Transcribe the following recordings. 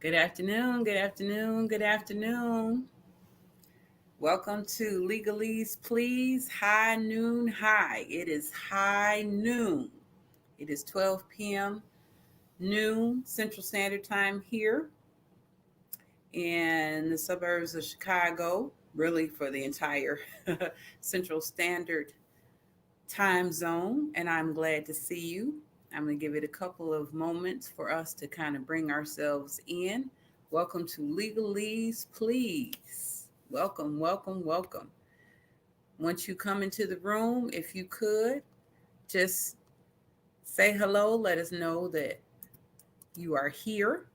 Good afternoon, good afternoon, good afternoon. Welcome to Legaleaze Please, high noon high. It is high noon. It is 12 p.m. noon Central Standard Time here in the suburbs of Chicago, really for the entire Central Standard Time zone. And I'm glad to see you. I'm going to give it a couple of moments for us to kind of bring ourselves in. Welcome to Legaleaze Please. Welcome, welcome, welcome. Once you come into the room, if you could, just say hello. Let us know that you are here.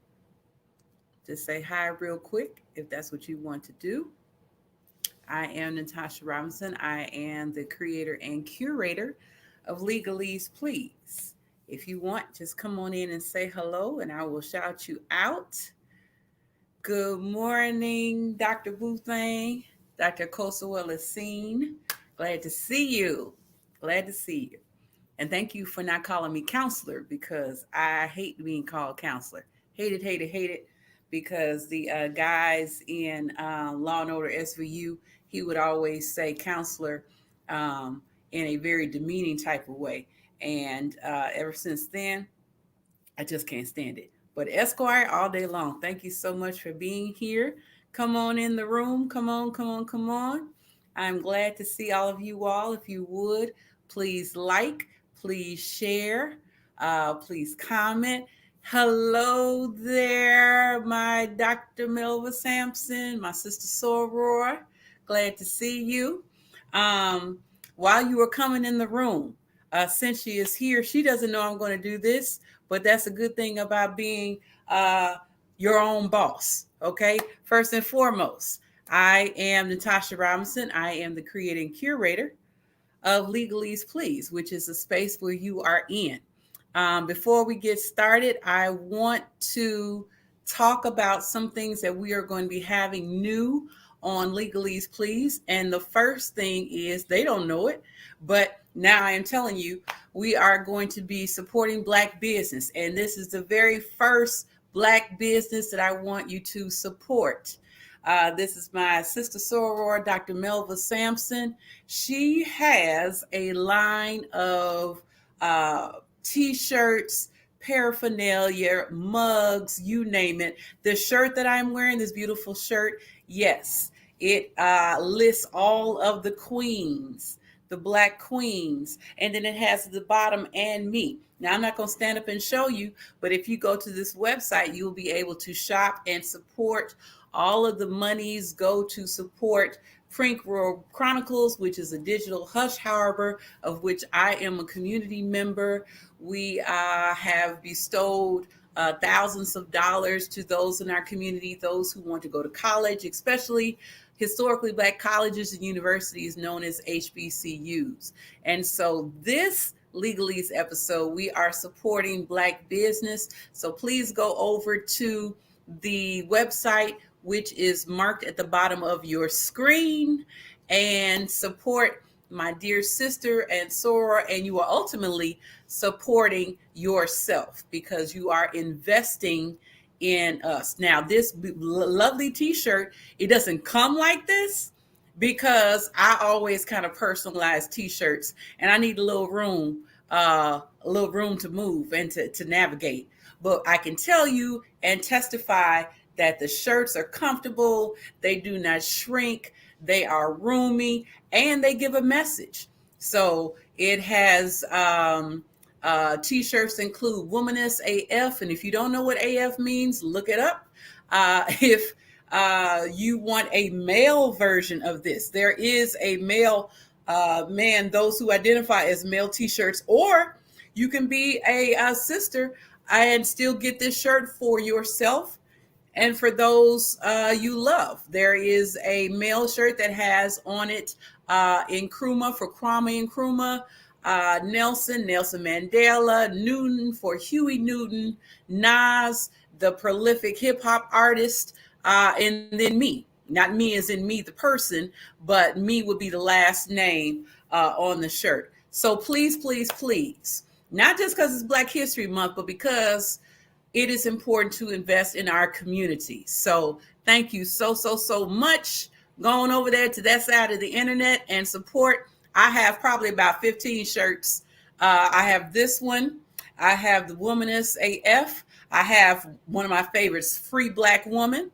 Just say hi real quick if that's what you want to do. I am Natasha Robinson. I am the creator and curator of Legaleaze Please. If you want, just come on in and say hello, and I will shout you out. Good morning, Dr. Boothang, Dr. Kosawella Scene. Glad to see you. Glad to see you. And thank you for not calling me counselor because I hate being called counselor. Hate it, hate it, hate it. Because the guys in Law and Order SVU, he would always say counselor in a very demeaning type of way. And ever since then, I just can't stand it. But Esquire all day long. Thank you so much for being here. Come on in the room. Come on, come on, come on. I'm glad to see all of you all. If you would, please like, please share, please comment. Hello there, my Dr. Melva Sampson, my sister Soror. Glad to see you. While you were coming in the room, since she is here, she doesn't know I'm going to do this, but that's a good thing about being your own boss. Okay. First and foremost, I am Natasha Robinson. I am the creator and curator of Legaleaze Please, which is a space where you are in. Before we get started, I want to talk about some things that we are going to be having new on Legaleaze Please. And the first thing is, they don't know it, but now I am telling you, we are going to be supporting Black business. And this is the very first Black business that I want you to support. This is my sister soror, Dr. Melva Sampson. She has a line of T-shirts, paraphernalia, mugs, you name it. The shirt that I'm wearing, this beautiful shirt, yes, it lists all of the queens, the Black queens, and then it has the bottom and me. Now, I'm not going to stand up and show you, but if you go to this website, you'll be able to shop and support. All of the monies go to support Frank Rural Chronicles, which is a digital hush harbor of which I am a community member. We have bestowed thousands of dollars to those in our community, those who want to go to college, especially historically Black colleges and universities known as HBCUs. And so this Legaleaze episode, we are supporting Black business. So please go over to the website, which is marked at the bottom of your screen, and support my dear sister and soror, and you are ultimately supporting yourself because you are investing in us. Now, this lovely t-shirt, it doesn't come like this because I always kind of personalize t-shirts, and I need a little room to move and to navigate. But I can tell you and testify that the shirts are comfortable, they do not shrink, they are roomy, and they give a message. So it has t-shirts include Womaness AF, and if you don't know what AF means, look it up. If you want a male version of this, there is a male man, those who identify as male t-shirts, or you can be a sister and still get this shirt for yourself and for those you love. There is a male shirt that has on it Nkrumah for Kwame Nkrumah, Nelson Mandela, Newton for Huey Newton, Nas, the prolific hip hop artist, and then me. Not me as in me, the person, but me would be the last name on the shirt. So please, please, please, not just because it's Black History Month, but because it is important to invest in our community. So thank you so much going over there to that side of the internet and support. I have probably about 15 shirts. I have this one. I have the Womanist AF. I have one of my favorites, Free Black Woman.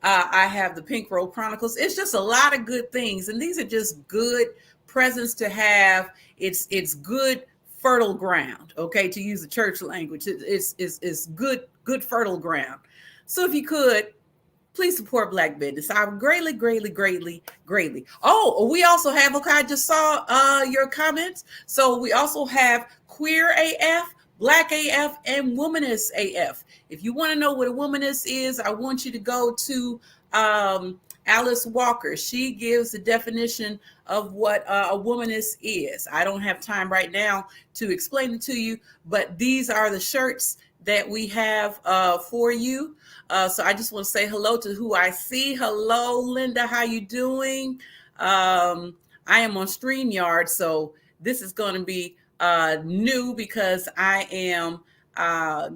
I have the Pink Road Chronicles. It's just a lot of good things, and these are just good presents to have. It's good fertile ground. Okay, to use the church language, it's good fertile ground. So if you could, please support Black business. I would greatly. Oh, we also have, okay, I just saw your comments. So we also have Queer AF, Black AF, and Womanist AF. If you want to know what a womanist is, I want you to go to Alice Walker. She gives the definition of what a womanist is. I don't have time right now to explain it to you, but these are the shirts that we have for you. So I just want to say hello to who I see. Hello, Linda. How you doing? I am on StreamYard, so this is going to be new because I am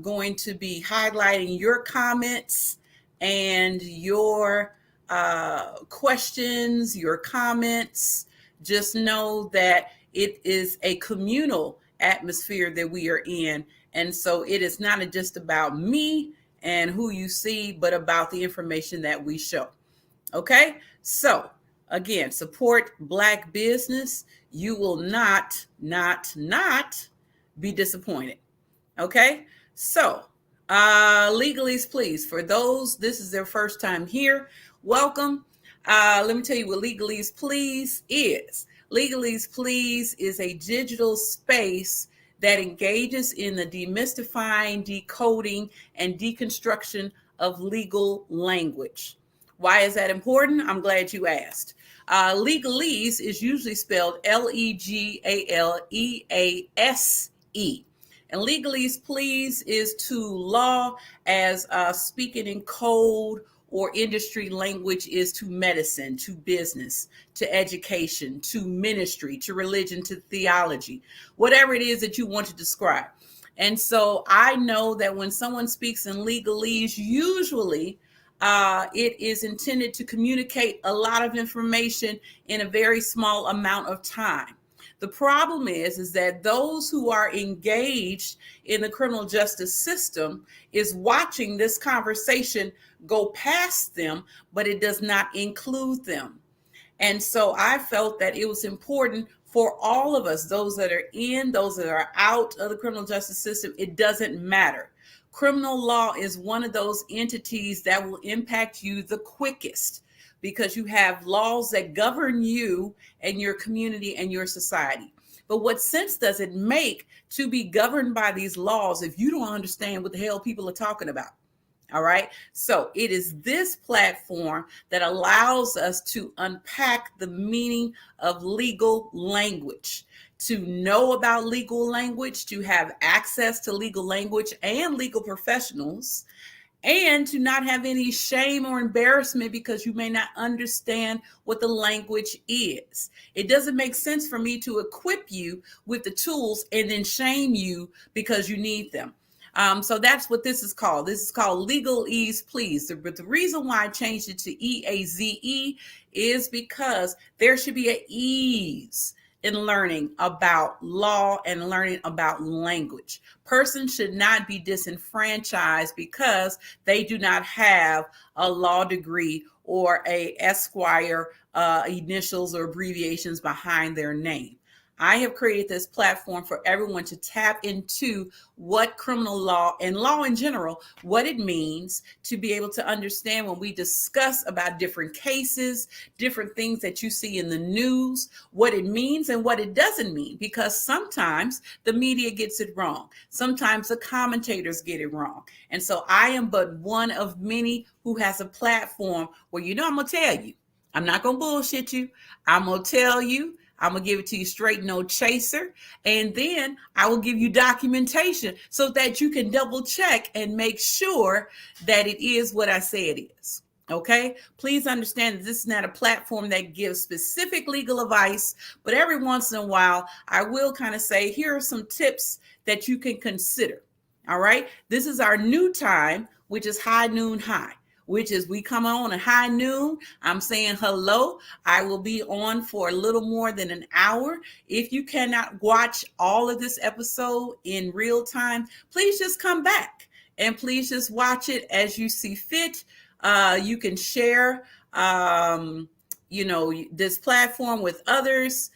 going to be highlighting your comments and your questions, your comments. Just know that it is a communal atmosphere that we are in. And so it is not just about me and who you see, but about the information that we show. Okay? So again, support Black business. You will not be disappointed. Okay? So Legaleaze Please. For those, this is their first time here, welcome. Let me tell you what Legaleaze Please is. Legaleaze Please is a digital space that engages in the demystifying, decoding, and deconstruction of legal language. Why is that important? I'm glad you asked. Legalese is usually spelled Legalease. And Legaleaze Please is to law as speaking in code or industry language is to medicine, to business, to education, to ministry, to religion, to theology, whatever it is that you want to describe. And so I know that when someone speaks in legalese, usually it is intended to communicate a lot of information in a very small amount of time. The problem is that those who are engaged in the criminal justice system is watching this conversation go past them, but it does not include them. And so I felt that it was important for all of us, those that are in, those that are out of the criminal justice system, it doesn't matter. Criminal law is one of those entities that will impact you the quickest, because you have laws that govern you and your community and your society. But what sense does it make to be governed by these laws if you don't understand what the hell people are talking about? All right. So it is this platform that allows us to unpack the meaning of legal language, to know about legal language, to have access to legal language and legal professionals, and to not have any shame or embarrassment because you may not understand what the language is. It doesn't make sense for me to equip you with the tools and then shame you because you need them. So that's what this is called. This is called Legaleaze Please. But the reason why I changed it to EAZE is because there should be an ease in learning about law and learning about language. Persons should not be disenfranchised because they do not have a law degree or a Esquire initials or abbreviations behind their name. I have created this platform for everyone to tap into what criminal law and law in general, what it means, to be able to understand when we discuss about different cases, different things that you see in the news, what it means and what it doesn't mean, because sometimes the media gets it wrong. Sometimes the commentators get it wrong. And so I am but one of many who has a platform where, I'm going to tell you, I'm not going to bullshit you. I'm going to tell you. I'm going to give it to you straight, no chaser. And then I will give you documentation so that you can double check and make sure that it is what I say it is. Okay? Please understand that this is not a platform that gives specific legal advice, but every once in a while, I will kind of say, here are some tips that you can consider. All right. This is our new time, which is high noon high, which is we come on at high noon. I'm saying hello. I will be on for a little more than an hour. If you cannot watch all of this episode in real time, please just come back and please just watch it as you see fit. You can share, this platform with others.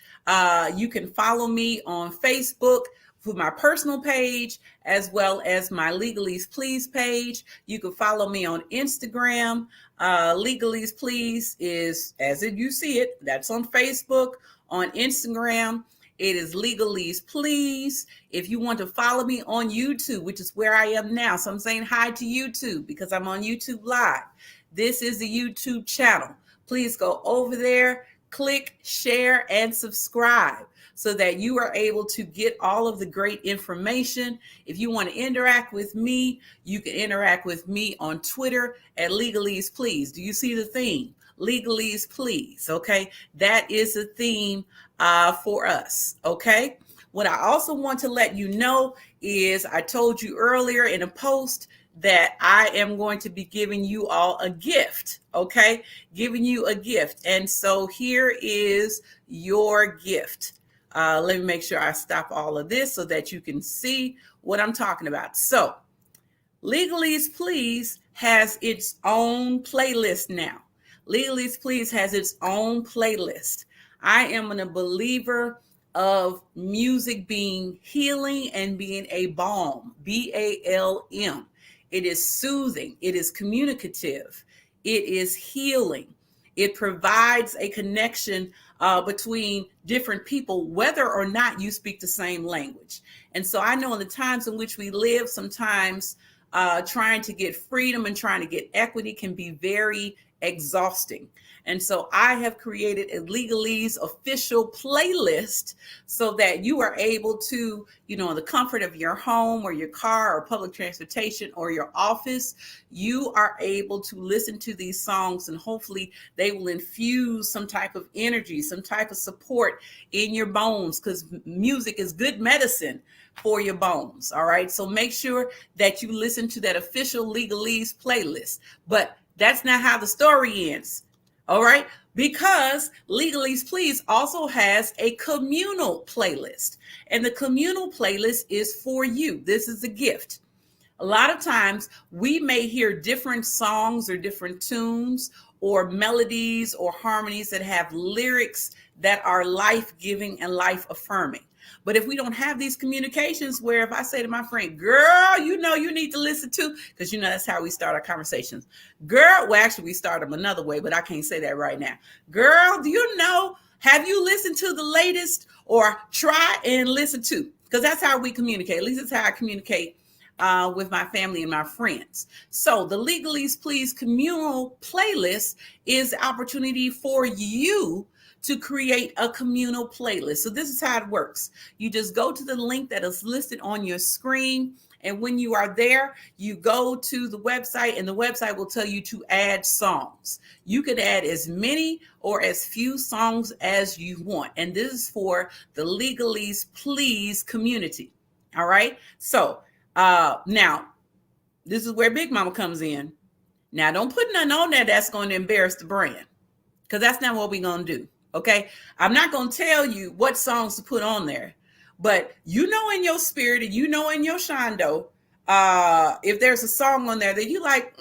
You can follow me on Facebook for my personal page, as well as my Legaleaze Please page. You can follow me on Instagram. Legaleaze Please is, you see it, that's on Facebook. On Instagram, it is Legaleaze Please. If you want to follow me on YouTube, which is where I am now, so I'm saying hi to YouTube because I'm on YouTube Live. This is the YouTube channel. Please go over there, click, share, and subscribe so that you are able to get all of the great information. If you want to interact with me, you can interact with me on Twitter at Legaleaze Please. Do you see the theme? Legaleaze Please, okay? That is the theme for us, okay? What I also want to let you know is I told you earlier in a post that I am going to be giving you all a gift, okay? Giving you a gift. And so here is your gift. Let me make sure I stop all of this so that you can see what I'm talking about. So Legaleaze Please has its own playlist now. Legaleaze Please has its own playlist. I am a believer of music being healing and being a balm, BALM. It is soothing. It is communicative. It is healing. It provides a connection between different people, whether or not you speak the same language. And so I know in the times in which we live, sometimes trying to get freedom and trying to get equity can be very exhausting. And so I have created a Legaleaze official playlist so that you are able to, in the comfort of your home or your car or public transportation or your office, you are able to listen to these songs and hopefully they will infuse some type of energy, some type of support in your bones, because music is good medicine for your bones. All right. So make sure that you listen to that official Legaleaze playlist. But that's not how the story ends. All right. Because Legaleaze Please also has a communal playlist, and the communal playlist is for you. This is a gift. A lot of times we may hear different songs or different tunes or melodies or harmonies that have lyrics that are life-giving and life-affirming. But if we don't have these communications where if I say to my friend, girl, you need to listen to, because that's how we start our conversations. Girl, well, actually we start them another way, but I can't say that right now. Girl, have you listened to the latest, or try and listen to? Because that's how we communicate. At least that's how I communicate with my family and my friends. So the Legaleaze Please communal playlist is the opportunity for you to create a communal playlist. So this is how it works. You just go to the link that is listed on your screen. And when you are there, you go to the website, and the website will tell you to add songs. You can add as many or as few songs as you want. And this is for the Legaleaze Please community. All right. So now this is where Big Mama comes in. Now, don't put nothing on there that's going to embarrass the brand, because that's not what we're going to do. Okay. I'm not going to tell you what songs to put on there, but in your spirit and in your shondo, if there's a song on there that you like,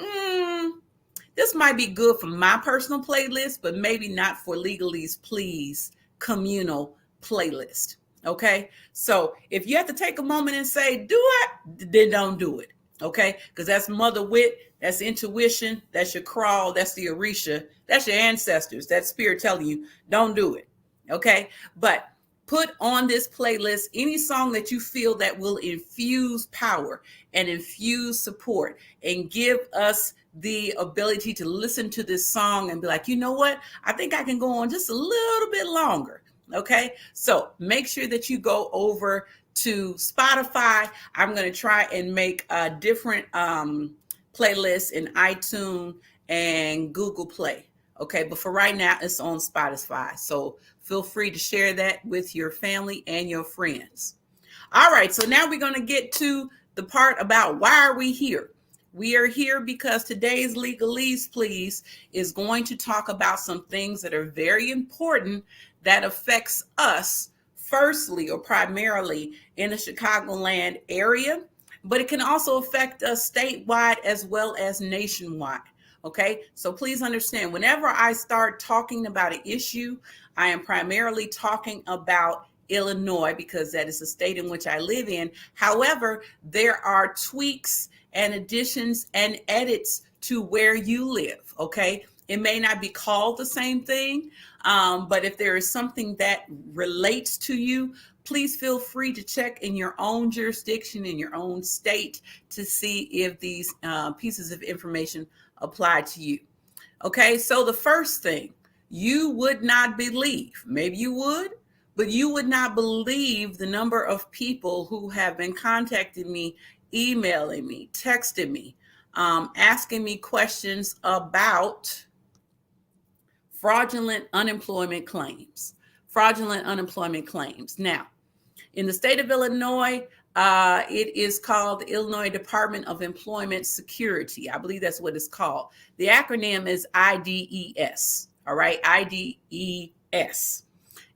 this might be good for my personal playlist, but maybe not for Legaleaze Please communal playlist. Okay. So if you have to take a moment and say, do it, then don't do it. Okay. Because that's mother wit. That's intuition. That's your crawl. That's the Orisha. That's your ancestors. That's spirit telling you, don't do it. Okay. But put on this playlist any song that you feel that will infuse power and infuse support and give us the ability to listen to this song and be like, you know what? I think I can go on just a little bit longer. Okay. So make sure that you go over to Spotify. I'm going to try and make a different playlists in iTunes and Google Play. Okay. But for right now, it's on Spotify. So feel free to share that with your family and your friends. All right. So now we're going to get to the part about why are we here. We are here because today's Legaleaze Please is going to talk about some things that are very important that affects us firstly or primarily in the Chicagoland area, but it can also affect us statewide as well as nationwide. Okay, so please understand, whenever I start talking about an issue, I am primarily talking about Illinois because that is the state in which I live in. However, there are tweaks and additions and edits to where you live. Okay, it may not be called the same thing, but if there is something that relates to you, please feel free to check in your own jurisdiction, in your own state, to see if these pieces of information apply to you. Okay, so the first thing, you would not believe, maybe you would, but you would not believe the number of people who have been contacting me, emailing me, texting me, asking me questions about fraudulent unemployment claims. Fraudulent unemployment claims. Now, in the state of Illinois, it is called the Illinois Department of Employment Security. I believe that's what it's called. The acronym is IDES. All right, IDES.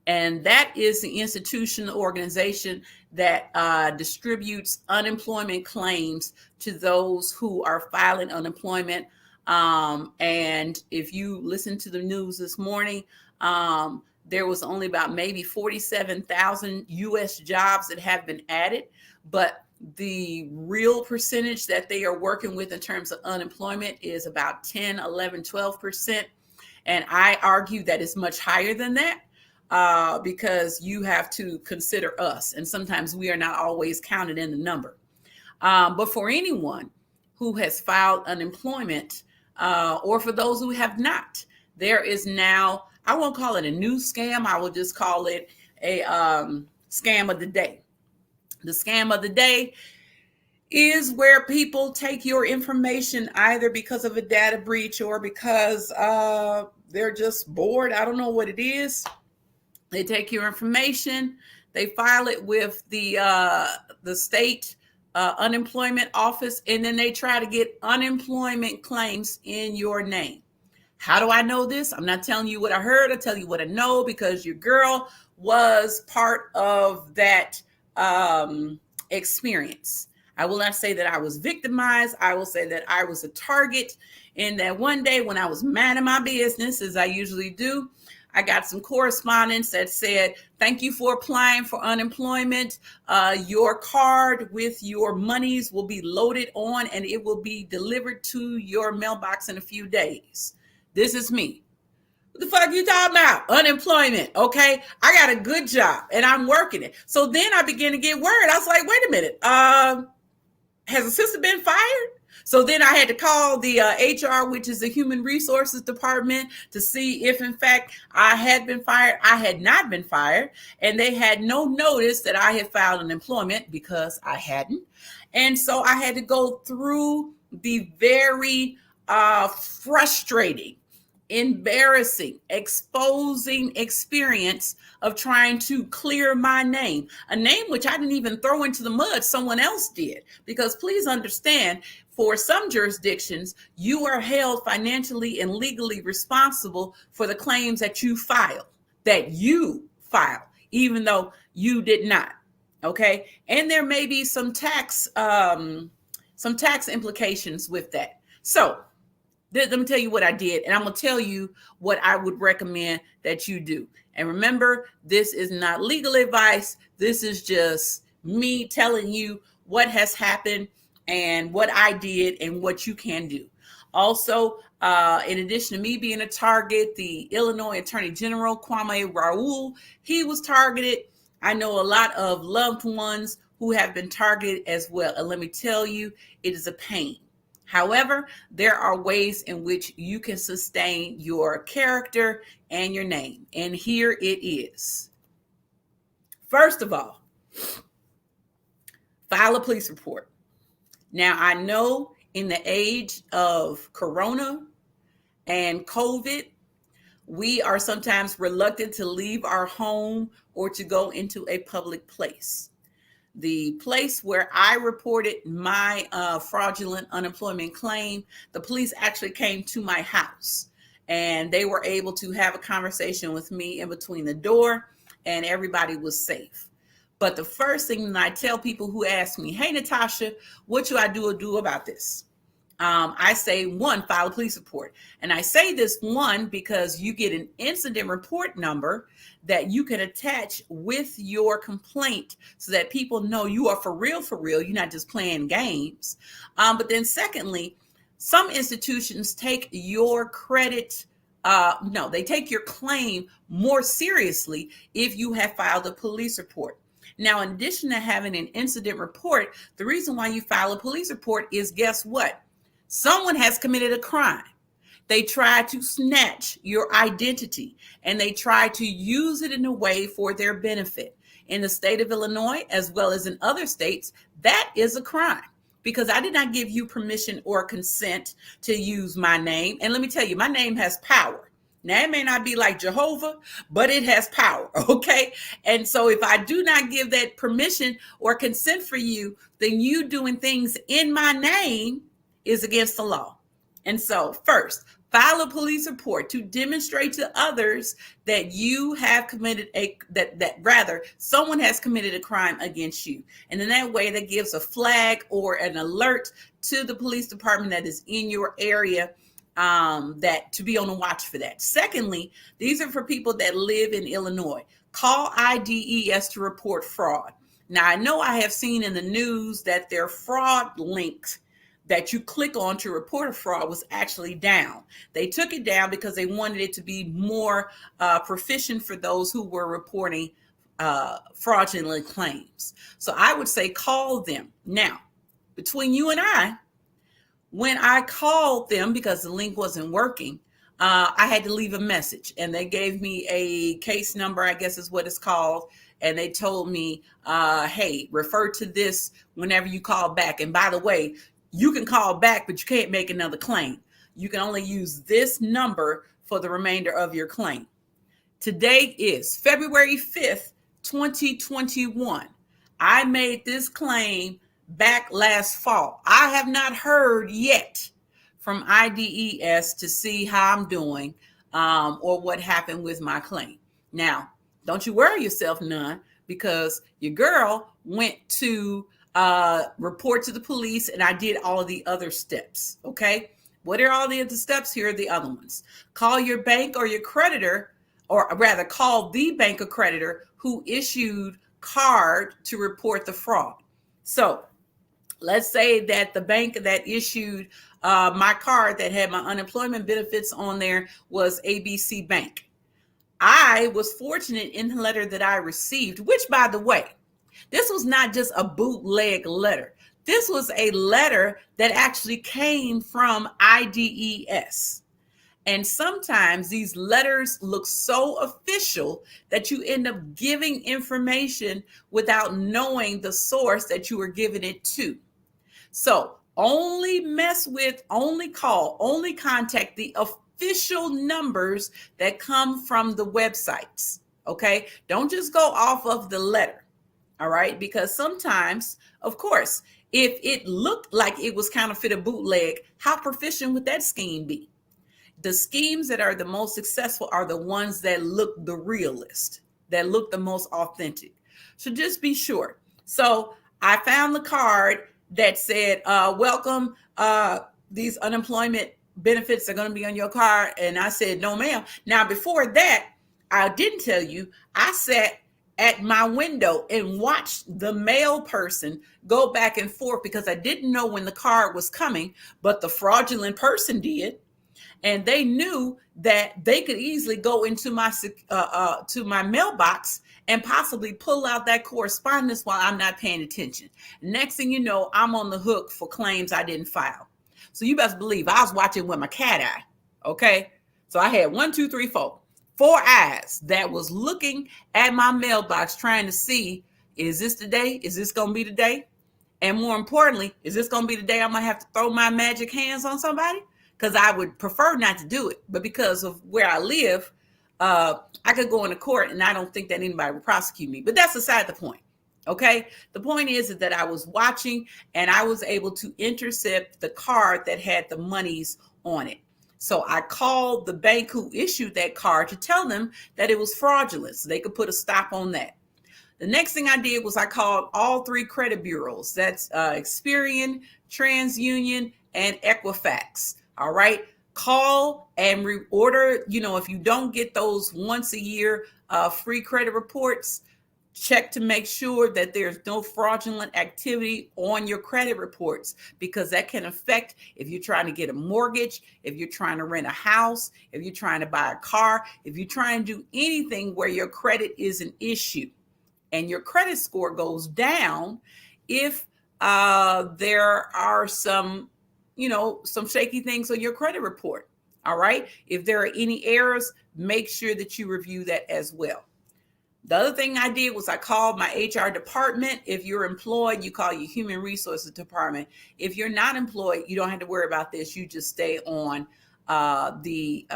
And that is the institutional organization that distributes unemployment claims to those who are filing unemployment. And if you listen to the news this morning, there was only about maybe 47,000 U.S. jobs that have been added, but the real percentage that they are working with in terms of unemployment is about 10, 11, 12%. And I argue that it's much higher than that because you have to consider us. And sometimes we are not always counted in the number. But for anyone who has filed unemployment or for those who have not, there is now, I won't call it a new scam. I will just call it a scam of the day. The scam of the day is where people take your information either because of a data breach or because they're just bored. I don't know what it is. They take your information, they file it with the state unemployment office, and then they try to get unemployment claims in your name. How do I know this? I'm not telling you what I heard. I tell you what I know because your girl was part of that experience. I will not say that I was victimized. I will say that I was a target. And that one day when I was mad at my business, as I usually do, I got some correspondence that said, thank you for applying for unemployment. Your card with your monies will be loaded on and it will be delivered to your mailbox in a few days. This is me. What the fuck you talking about? Unemployment. Okay. I got a good job and I'm working it. So then I began to get worried. I was like, wait a minute. Has a sister been fired? So then I had to call the HR, which is the Human Resources Department, to see if, in fact, I had been fired. I had not been fired, and they had no notice that I had filed unemployment because I hadn't. And so I had to go through the very frustrating, embarrassing, exposing experience of trying to clear my name, a name which I didn't even throw into the mud, someone else did. Because please understand, for some jurisdictions, you are held financially and legally responsible for the claims that you file, even though you did not. Okay. And there may be some tax implications with that. So let me tell you what I did, and I'm going to tell you what I would recommend that you do. And remember, this is not legal advice. This is just me telling you what has happened and what I did and what you can do. Also, in addition to me being a target, the Illinois Attorney General, Kwame Raoul, he was targeted. I know a lot of loved ones who have been targeted as well. And let me tell you, it is a pain. However, there are ways in which you can sustain your character and your name. And here it is. First of all, file a police report. Now, I know in the age of Corona and COVID, we are sometimes reluctant to leave our home or to go into a public place. The place where I reported my fraudulent unemployment claim, the police actually came to my house and they were able to have a conversation with me in between the door, and everybody was safe. But the first thing that I tell people who ask me, hey, Natasha, what should I do about this? I say, one, file a police report. And I say this, one, because you get an incident report number that you can attach with your complaint so that people know you are for real, you're not just playing games. But then secondly, some institutions take your credit, no, they take your claim more seriously if you have filed a police report. Now, in addition to having an incident report, the reason why you file a police report is, guess what? Someone has committed a crime. They try to snatch your identity and they try to use it in a way for their benefit. In the state of Illinois, as well as in other states, that is a crime because I did not give you permission or consent to use my name. And let me tell you, my name has power. Now, it may not be like Jehovah, but it has power, okay? And so if I do not give that permission or consent for you, then you doing things in my name is against the law. And so first, file a police report to demonstrate to others that you have committed that someone has committed a crime against you. And in that way, that gives a flag or an alert to the police department that is in your area, that to be on the watch for that. Secondly, these are for people that live in Illinois. Call IDES to report fraud. Now, I know I have seen in the news that their fraud links that you click on to report a fraud was actually down. They took it down because they wanted it to be more proficient for those who were reporting fraudulent claims. So I would say call them. Now, between you and I, when I called them because the link wasn't working, I had to leave a message and they gave me a case number, I guess is what it's called. And they told me, hey, refer to this whenever you call back. And by the way, you can call back, but you can't make another claim. You can only use this number for the remainder of your claim. Today is February 5th, 2021. I made this claim back last fall. I have not heard yet from IDES to see how I'm doing or what happened with my claim. Now, don't you worry yourself none, because your girl went to report to the police and I did all of the other steps. Okay. What are all the other steps? Here are the other ones. Call your bank or your creditor, or rather call the bank or creditor who issued card to report the fraud. So let's say that the bank that issued my card that had my unemployment benefits on there was ABC Bank. I was fortunate in the letter that I received, which, by the way, this was not just a bootleg letter. This was a letter that actually came from IDES. And sometimes these letters look so official that you end up giving information without knowing the source that you were giving it to. So only call, only contact the official numbers that come from the websites. Okay. Don't just go off of the letter. All right. Because sometimes, of course, if it looked like it was counterfeit or bootleg, how proficient would that scheme be? The schemes that are the most successful are the ones that look the realest, that look the most authentic. So just be sure. So I found the card that said, welcome, these unemployment benefits are going to be on your card. And I said, no, ma'am. Now, before that, I didn't tell you, I sat at my window and watched the mail person go back and forth because I didn't know when the card was coming, but the fraudulent person did. And they knew that they could easily go into my to my mailbox and possibly pull out that correspondence while I'm not paying attention. Next thing you know, I'm on the hook for claims I didn't file. So you best believe I was watching with my cat eye. Okay. So I had 4 eyes that was looking at my mailbox trying to see, is this the day? Is this going to be the day? And more importantly, is this going to be the day I'm going to have to throw my magic hands on somebody? Because I would prefer not to do it. But because of where I live, I could go into court and I don't think that anybody would prosecute me. But that's aside the point. Okay. The point is that I was watching and I was able to intercept the card that had the monies on it. So I called the bank who issued that card to tell them that it was fraudulent so they could put a stop on that. The next thing I did was I called all three credit bureaus. That's Experian, TransUnion, and Equifax. All right. Call and reorder. If you don't get those once a year free credit reports, check to make sure that there's no fraudulent activity on your credit reports, because that can affect if you're trying to get a mortgage, if you're trying to rent a house, if you're trying to buy a car, if you're trying to do anything where your credit is an issue and your credit score goes down. If there are some shaky things on your credit report. All right. If there are any errors, make sure that you review that as well. The other thing I did was I called my HR department. If you're employed, you call your human resources department. If you're not employed, you don't have to worry about this. You just stay on the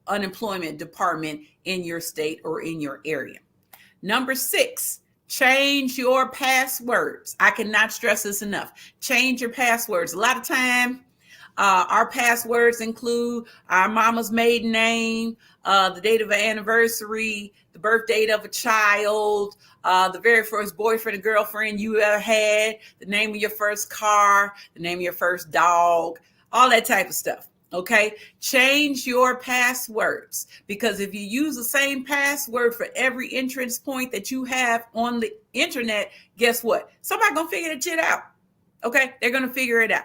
unemployment department in your state or in your area. Number 6, change your passwords. I cannot stress this enough. Change your passwords. A lot of time, our passwords include our mama's maiden name, the date of an anniversary, the birth date of a child, the very first boyfriend or girlfriend you ever had, the name of your first car, the name of your first dog, all that type of stuff. Okay, change your passwords, because if you use the same password for every entrance point that you have on the internet, guess what? Somebody's gonna figure that shit out. Okay, they're gonna figure it out.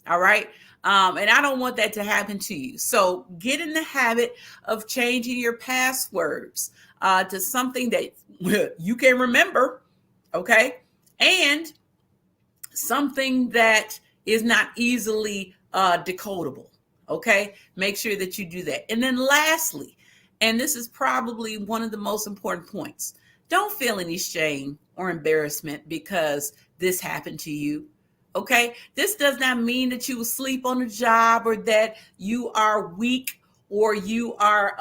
All right. And I don't want that to happen to you. So get in the habit of changing your passwords to something that you can remember. Okay. And something that is not easily decodable. Okay. Make sure that you do that. And then lastly, and this is probably one of the most important points, don't feel any shame or embarrassment because this happened to you. Okay. This does not mean that you will sleep on a job or that you are weak or you are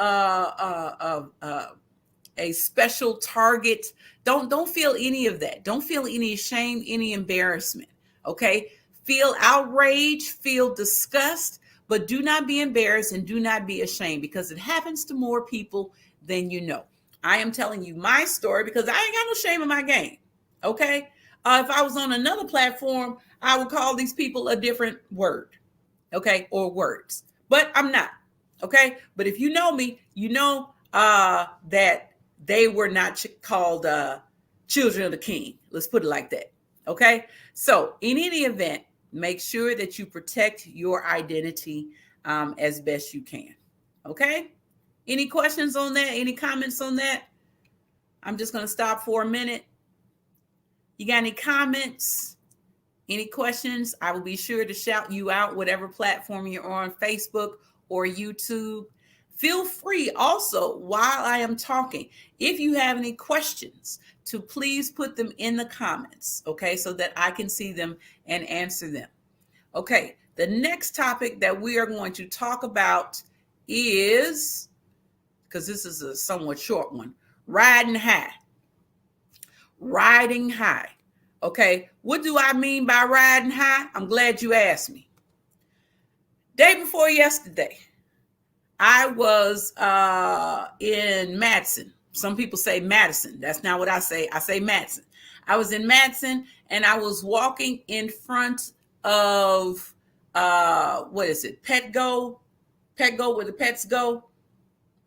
a special target. Don't feel any of that. Don't feel any shame, any embarrassment. Okay. Feel outrage, feel disgust, but do not be embarrassed and do not be ashamed, because it happens to more people than you know. I am telling you my story because I ain't got no shame in my game. Okay. If I was on another platform, I would call these people a different word. Okay. Or words, but I'm not. Okay. But if you know me, you know that they were not called children of the king. Let's put it like that. Okay. So in any event, make sure that you protect your identity as best you can. Okay. Any questions on that? Any comments on that? I'm just going to stop for a minute. You got any comments? Any questions? I will be sure to shout you out, whatever platform you're on, Facebook or YouTube. Feel free also, while I am talking, if you have any questions, to please put them in the comments, okay, so that I can see them and answer them. Okay, the next topic that we are going to talk about is, because this is a somewhat short one, riding high. Riding high. Okay, what do I mean by riding high? I'm glad you asked me. Day before yesterday, I was in Madison. Some people say Madison. That's not what I say. I say Madison. I was in Madison and I was walking in front of, what is it? Petgo, where the pets go.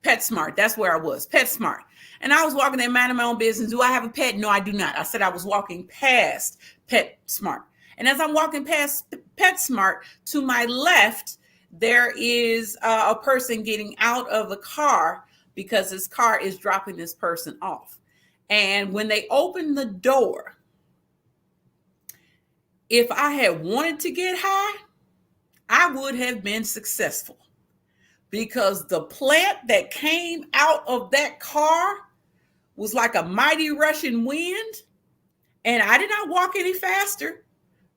PetSmart. That's where I was. PetSmart. And I was walking there, minding my own business. Do I have a pet? No, I do not. I said I was walking past PetSmart. And as I'm walking past PetSmart, to my left, there is a person getting out of the car because this car is dropping this person off. And when they opened the door, if I had wanted to get high, I would have been successful, because the plant that came out of that car was like a mighty rushing wind. And I did not walk any faster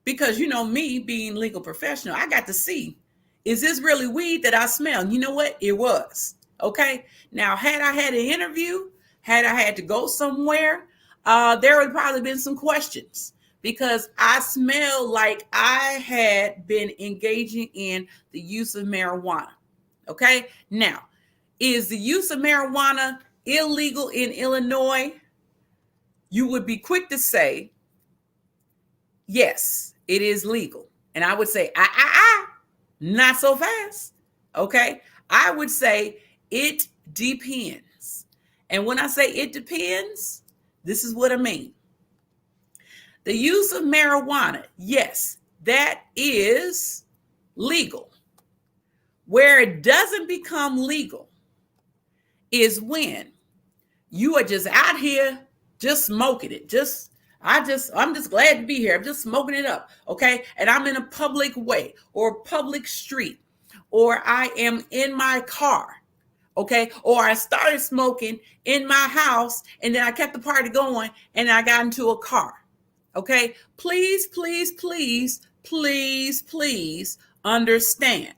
because, you know, me being legal professional, I got to see, is this really weed that I smell? And you know what? It was. Okay. Now, had I had an interview, had I had to go somewhere, there would probably been some questions because I smelled like I had been engaging in the use of marijuana. Okay. Now, is the use of marijuana illegal in Illinois? You would be quick to say, yes, it is legal. And I would say, not so fast. Okay. I would say it depends. And when I say it depends, this is what I mean. The use of marijuana, yes, that is legal. Where it doesn't become legal is when you are just out here just smoking it. I'm just glad to be here. I'm just smoking it up. Okay. And I'm in a public way or public street, or I am in my car. Okay. Or I started smoking in my house and then I kept the party going and I got into a car. Okay. Please, please, please, please, please understand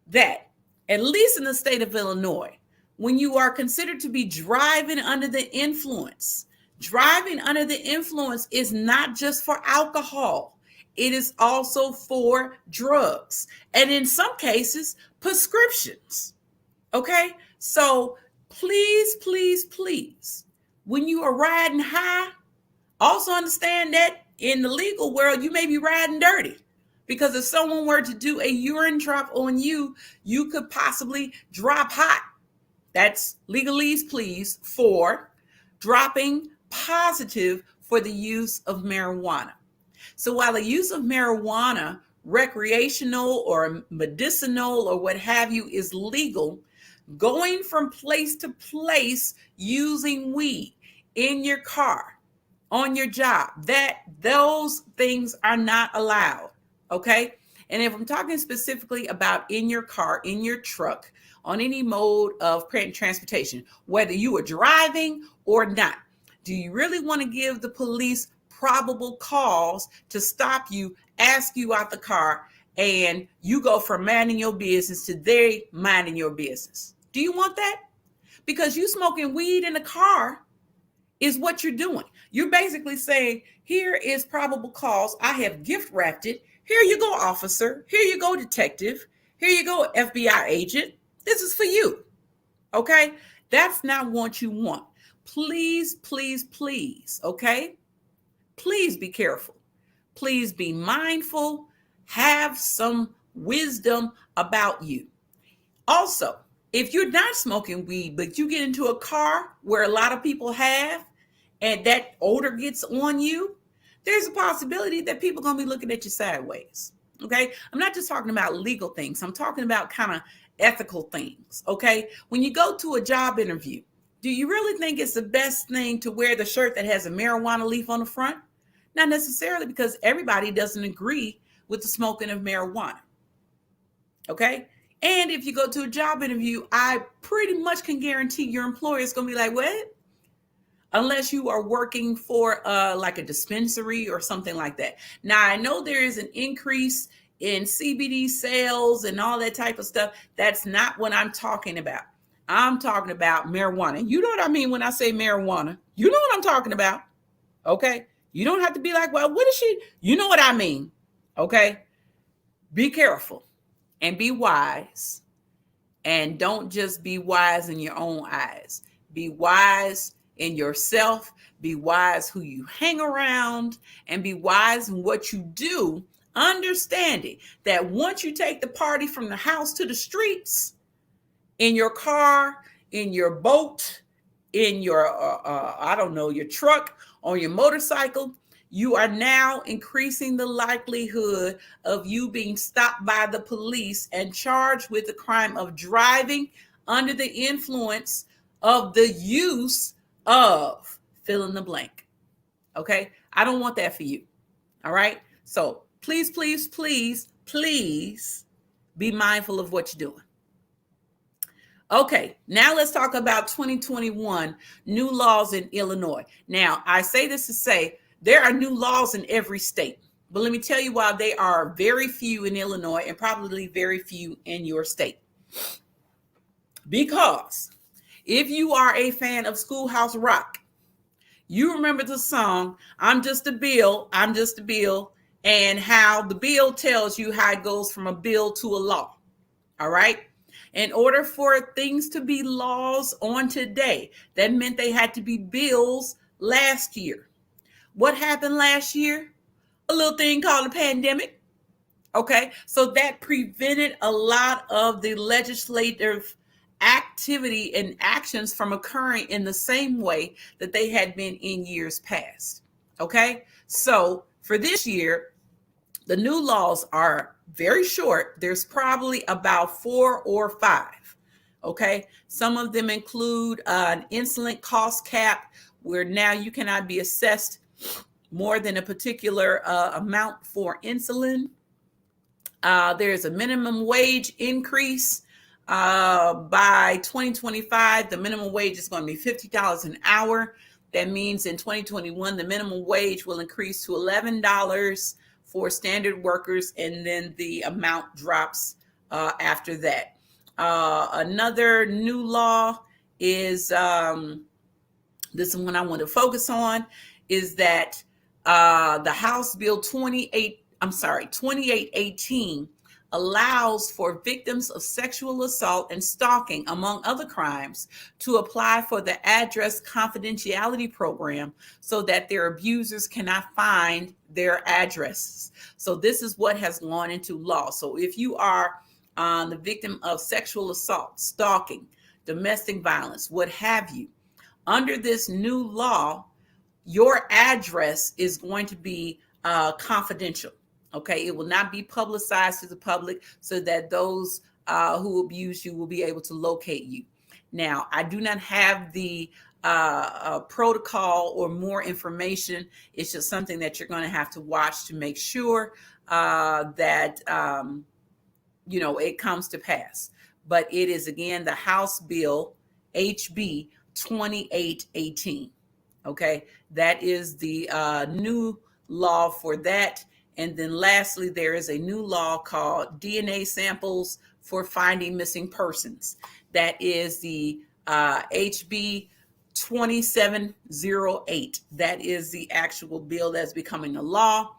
that, at least in the state of Illinois, when you are considered to be driving under the influence is not just for alcohol. It is also for drugs. And in some cases, prescriptions. Okay? So please, please, please, when you are riding high, also understand that in the legal world, you may be riding dirty. Because if someone were to do a urine drop on you, you could possibly drop hot. That's Legaleaze Please for dropping positive for the use of marijuana. So while the use of marijuana, recreational or medicinal or what have you, is legal, going from place to place using weed in your car, on your job, those things are not allowed. Okay. And if I'm talking specifically about in your car, in your truck, on any mode of transportation, whether you are driving or not, do you really want to give the police probable cause to stop you, ask you out the car, and you go from minding your business to they minding your business? Do you want that? Because you smoking weed in the car is what you're doing. You're basically saying, here is probable cause. I have gift wrapped it. Here you go, officer. Here you go, detective. Here you go, FBI agent. This is for you. Okay? That's not what you want. Please, please, please. Okay? Please be careful. Please be mindful. Have some wisdom about you. Also, if you're not smoking weed, but you get into a car where a lot of people have, and that odor gets on you, there's a possibility that people are going to be looking at you sideways. Okay. I'm not just talking about legal things. I'm talking about kind of ethical things. Okay. When you go to a job interview, do you really think it's the best thing to wear the shirt that has a marijuana leaf on the front? Not necessarily, because everybody doesn't agree with the smoking of marijuana. Okay. And if you go to a job interview, I pretty much can guarantee your employer is going to be like, what? Unless you are working for like a dispensary or something like that. Now, I know there is an increase in CBD sales and all that type of stuff. That's not what I'm talking about. I'm talking about marijuana. You know what I mean when I say marijuana. You know what I'm talking about. Okay. You don't have to be like, well, what is she? You know what I mean. Okay. Be careful and be wise. And don't just be wise in your own eyes. Be wise in yourself, be wise who you hang around, and be wise in what you do, understanding that once you take the party from the house to the streets, in your car, in your boat, in your, your truck, on your motorcycle, you are now increasing the likelihood of you being stopped by the police and charged with the crime of driving under the influence of the use of fill in the blank. Okay. I don't want that for you. All right. So please, please, please, please be mindful of what you're doing. Okay. Now let's talk about 2021 new laws in Illinois. Now I say this to say there are new laws in every state, but let me tell you why they are very few in Illinois and probably very few in your state. Because if you are a fan of Schoolhouse Rock, You remember the song, I'm Just a Bill, I'm Just a Bill, and how the bill tells you how it goes from a bill to a law. All right. In order for things to be laws on today, that meant they had to be bills last year. What happened last year? A little thing called a pandemic. Okay. So that prevented a lot of the legislative activity and actions from occurring in the same way that they had been in years past. Okay. So for this year, the new laws are very short. There's probably about 4 or 5. Okay. Some of them include an insulin cost cap, where now you cannot be assessed more than a particular amount for insulin. There's a minimum wage increase. By 2025, the minimum wage is going to be $50 an hour. That means in 2021, the minimum wage will increase to $11 for standard workers, and then the amount drops after that. Another new law is this is one I want to focus on, is that the House Bill 2818 allows for victims of sexual assault and stalking, among other crimes, to apply for the address confidentiality program so that their abusers cannot find their addresses. So this is what has gone into law. So if you are the victim of sexual assault, stalking, domestic violence, what have you, under this new law, your address is going to be confidential. Okay, it will not be publicized to the public so that those who abuse you will be able to locate you. Now, I do not have the protocol or more information. It's just something that you're going to have to watch to make sure that it comes to pass. But it is, again, the House Bill HB 2818. Okay, that is the new law for that. And then lastly, there is a new law called DNA samples for finding missing persons. That is the HB 2708. That is the actual bill that's becoming a law.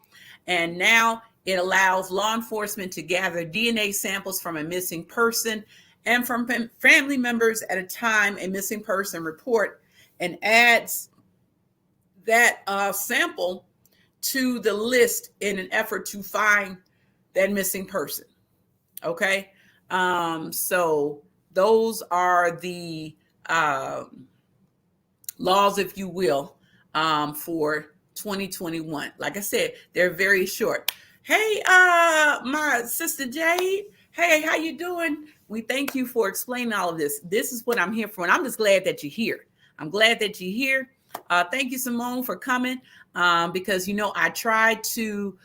And now it allows law enforcement to gather DNA samples from a missing person and from family members at a time a missing person report, and adds that sample to the list in an effort to find that missing person. Okay. So those are the laws, if you will, for 2021. Like I said, they're very short. Hey, my sister Jade. Hey, how you doing? We thank you for explaining all of this. This is what I'm here for. And I'm just glad that you're here. I'm glad that you're here. Thank you, Simone, for coming, because, I try to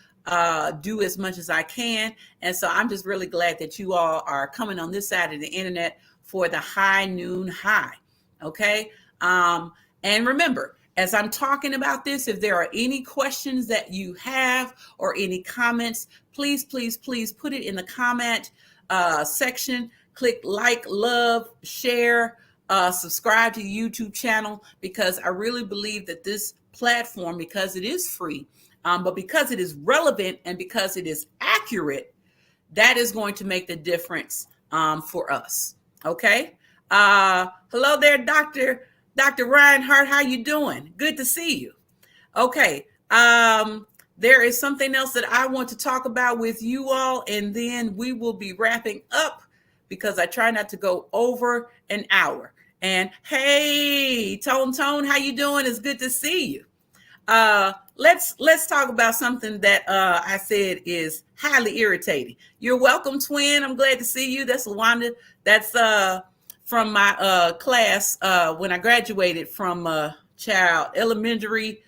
do as much as I can. And so I'm just really glad that you all are coming on this side of the internet for the high noon high. Okay. And remember, as I'm talking about this, if there are any questions that you have or any comments, please, please, please put it in the comment section. Click like, love, share, subscribe to the YouTube channel, because I really believe that this platform, because it is free, but because it is relevant and because it is accurate, that is going to make the difference for us. Okay. Hello there, Dr. Reinhardt. How you doing? Good to see you. Okay. There is something else that I want to talk about with you all, and then we will be wrapping up, because I try not to go over an hour. And hey, Tone, how you doing? It's good to see you. Let's talk about something that I said is highly irritating. You're welcome, twin. I'm glad to see you. That's Wanda. That's from my class when I graduated from child elementary,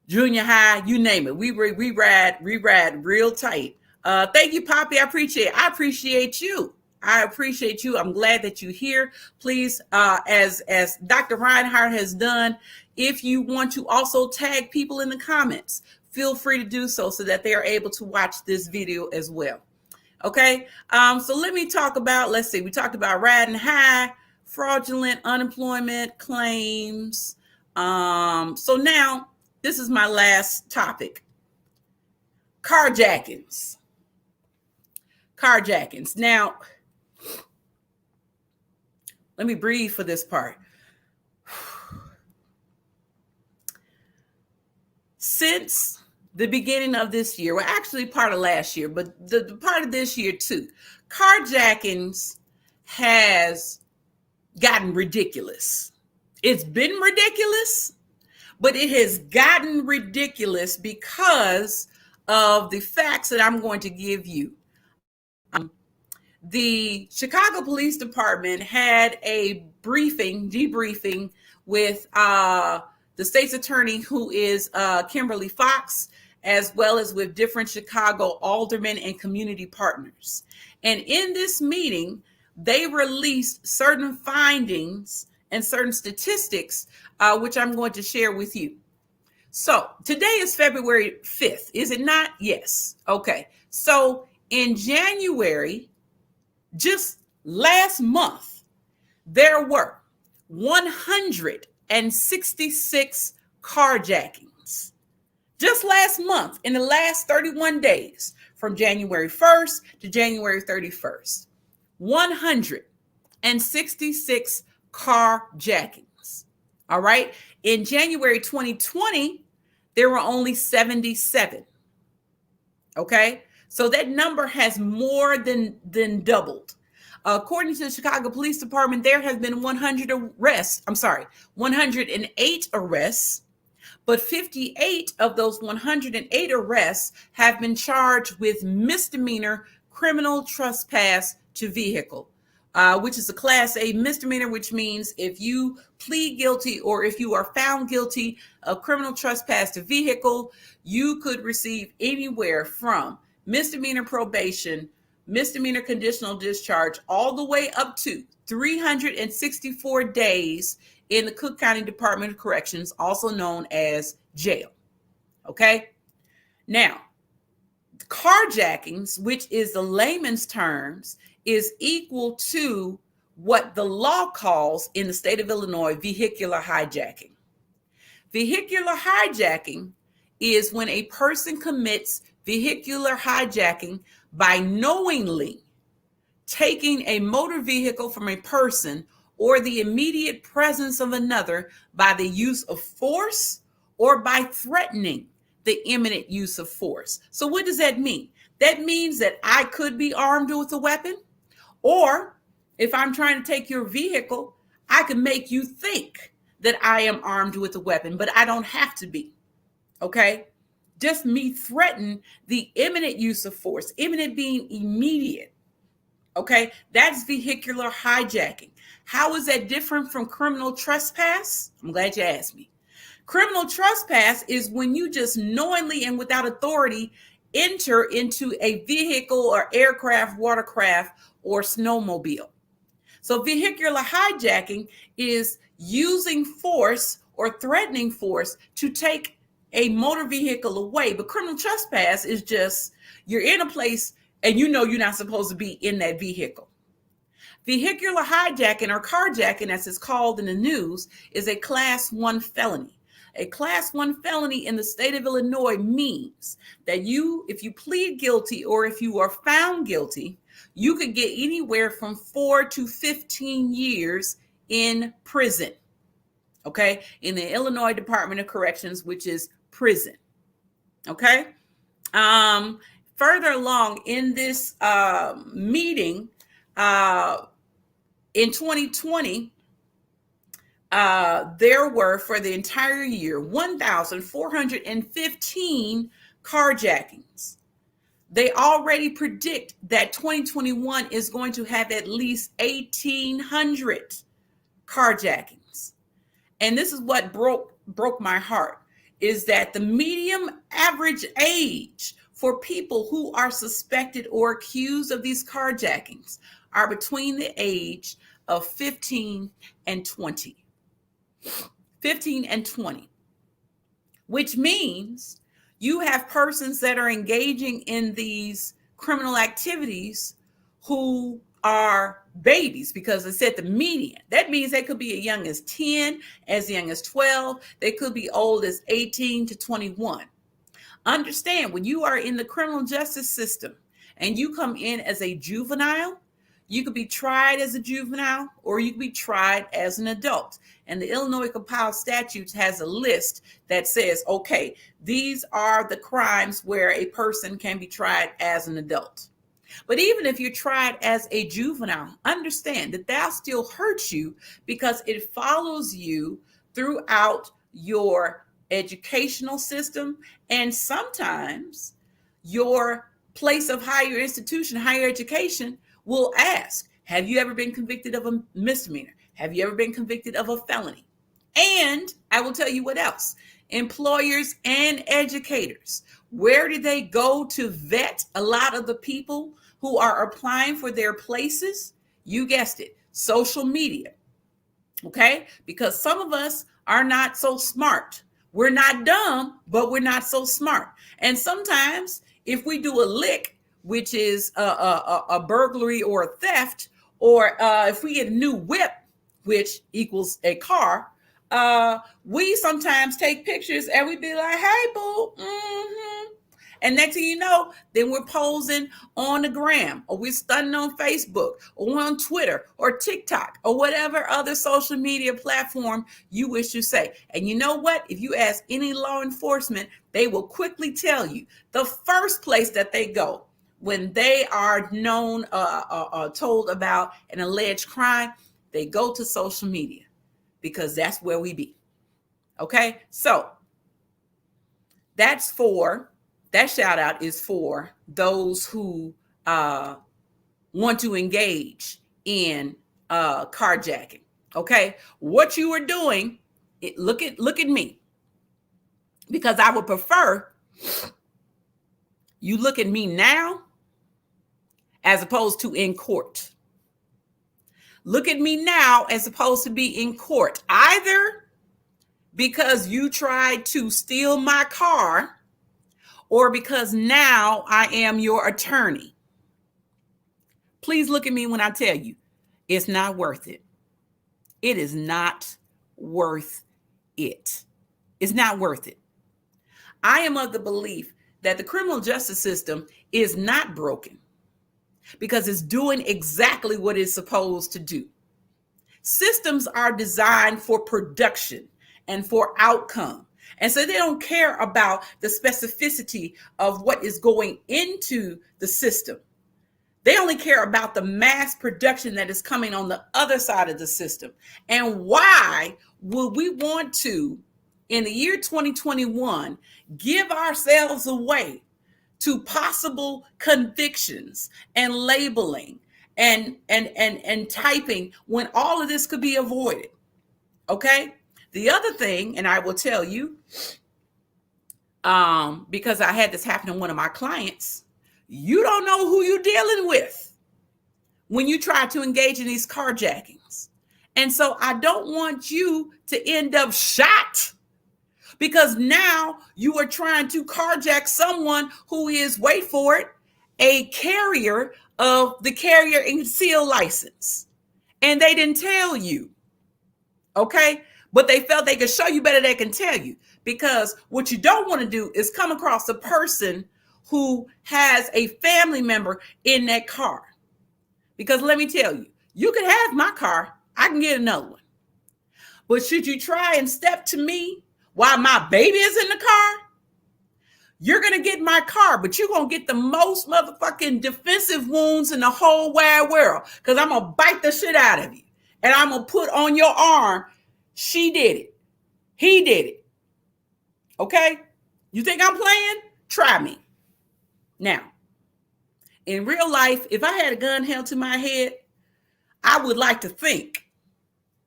junior high, you name it. We ride real tight. Thank you, Poppy. I appreciate you. I'm glad that you're here. Please, as Dr. Reinhardt has done, if you want to also tag people in the comments, feel free to do so that they are able to watch this video as well. Okay. So let me talk about, we talked about riding high, fraudulent unemployment claims, So now this is my last topic. Carjackings. Carjackings. Now, let me breathe for this part. Since the beginning of this year, well, actually part of last year, but the part of this year too, carjackings has gotten ridiculous. It's been ridiculous, but it has gotten ridiculous because of the facts that I'm going to give you. The Chicago Police Department had a debriefing with the state's attorney, who is Kimberly Fox, as well as with different Chicago aldermen and community partners. And in this meeting, they released certain findings and certain statistics, which I'm going to share with you. So today is February 5th, is it not? Yes. Okay. So in January, just last month, there were 166 carjackings. Just last month, in the last 31 days, from January 1st to January 31st, 166 carjackings. All right. In January 2020, there were only 77. Okay. So that number has more than doubled. According to the Chicago Police Department, there has been 108 arrests, but 58 of those 108 arrests have been charged with misdemeanor criminal trespass to vehicle, which is a Class A misdemeanor, which means if you plead guilty or if you are found guilty of criminal trespass to vehicle, you could receive anywhere from misdemeanor probation, misdemeanor conditional discharge, all the way up to 364 days in the Cook County Department of Corrections, also known as jail. Okay? Now, carjackings, which is the layman's terms, is equal to what the law calls in the state of Illinois vehicular hijacking. Vehicular hijacking is when a person commits vehicular hijacking by knowingly taking a motor vehicle from a person or the immediate presence of another by the use of force or by threatening the imminent use of force. So what does that mean? That means that I could be armed with a weapon, or if I'm trying to take your vehicle, I can make you think that I am armed with a weapon, but I don't have to be. Okay? Just me threaten the imminent use of force, imminent being immediate. Okay, that's vehicular hijacking. How is that different from criminal trespass? I'm glad you asked me. Criminal trespass is when you just knowingly and without authority enter into a vehicle or aircraft, watercraft, or snowmobile. So vehicular hijacking is using force or threatening force to take a motor vehicle away. But criminal trespass is just you're in a place and you know you're not supposed to be in that vehicle. Vehicular hijacking, or carjacking as it's called in the news, is a Class 1 felony. A Class 1 felony in the state of Illinois means that if you plead guilty or if you are found guilty, you could get anywhere from 4 to 15 years in prison. Okay, in the Illinois Department of Corrections, which is prison. Okay. Further along in this meeting, in 2020, there were, for the entire year, 1,415 carjackings. They already predict that 2021 is going to have at least 1,800 carjackings. And this is what broke my heart, is that the median average age for people who are suspected or accused of these carjackings are between the age of 15 and 20. 15 and 20, which means you have persons that are engaging in these criminal activities who are babies because it said the median. That means they could be as young as 10, as young as 12. They could be old as 18 to 21. Understand, when you are in the criminal justice system and you come in as a juvenile, you could be tried as a juvenile or you could be tried as an adult. And the Illinois Compiled Statutes has a list that says, okay, these are the crimes where a person can be tried as an adult. But even if you're tried as a juvenile, understand that that still hurts you because it follows you throughout your educational system and sometimes your place of higher institution, higher education will ask, have you ever been convicted of a misdemeanor? Have you ever been convicted of a felony? And I will tell you what else. Employers and educators, where do they go to vet a lot of the people who are applying for their places? You guessed it, social media. Okay? Because some of us are not so smart. We're not dumb, but we're not so smart. And sometimes if we do a lick, which is a burglary or a theft, or if we get a new whip, which equals a car, we sometimes take pictures and we be like, hey, boo. Mm-hmm. And next thing you know, then we're posing on the gram, or we're stunning on Facebook, or on Twitter, or TikTok, or whatever other social media platform you wish to say. And you know what? If you ask any law enforcement, they will quickly tell you the first place that they go when they are known, told about an alleged crime, they go to social media because that's where we be. Okay, so that shout out is for those who want to engage in carjacking. Okay, what you are doing, look at me, because I would prefer you look at me now as opposed to in court. Look at me now as opposed to be in court, either because you tried to steal my car or because now I am your attorney. Please look at me when I tell you it's not worth it. It is not worth it. It's not worth it. I am of the belief that the criminal justice system is not broken because it's doing exactly what it's supposed to do. Systems are designed for production and for outcome. And so they don't care about the specificity of what is going into the system. They only care about the mass production that is coming on the other side of the system. And why would we want to, in the year 2021, give ourselves away to possible convictions and labeling and typing when all of this could be avoided? Okay. The other thing, and I will tell you, because I had this happen to one of my clients, you don't know who you're dealing with when you try to engage in these carjackings. And so I don't want you to end up shot because now you are trying to carjack someone who is, wait for it, a carrier of the carrier and conceal license. And they didn't tell you. Okay. But they felt they could show you better than they can tell you, because what you don't want to do is come across a person who has a family member in that car. Because let me tell you, you can have my car, I can get another one. But should you try and step to me while my baby is in the car, you're going to get my car, but you're going to get the most motherfucking defensive wounds in the whole wide world, because I'm going to bite the shit out of you. And I'm going to put on your arm, she did it. He did it. Okay? You think I'm playing? Try me. Now, in real life, if I had a gun held to my head, I would like to think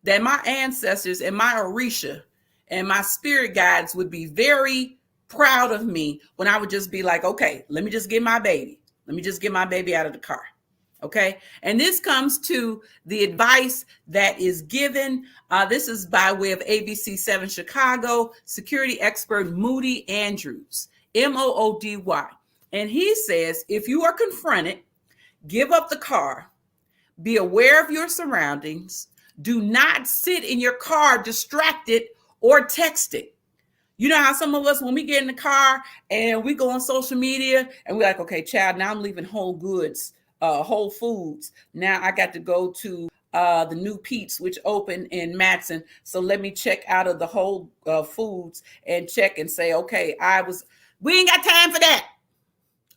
that my ancestors and my Orisha and my spirit guides would be very proud of me when I would just be like, okay, let me just get my baby. Let me just get my baby out of the car. Okay. And this comes to the advice that is given. This is by way of ABC 7 Chicago security expert Moody Andrews, Moody. And he says, if you are confronted, give up the car, Be aware of your surroundings. Do not sit in your car distracted or texting. You know how some of us, when we get in the car and we go on social media and we're like, okay, child, now I'm leaving Whole Foods. Now I got to go to the new Pete's, which opened in Matson. So let me check out of the Whole Foods and check and say, okay, we ain't got time for that.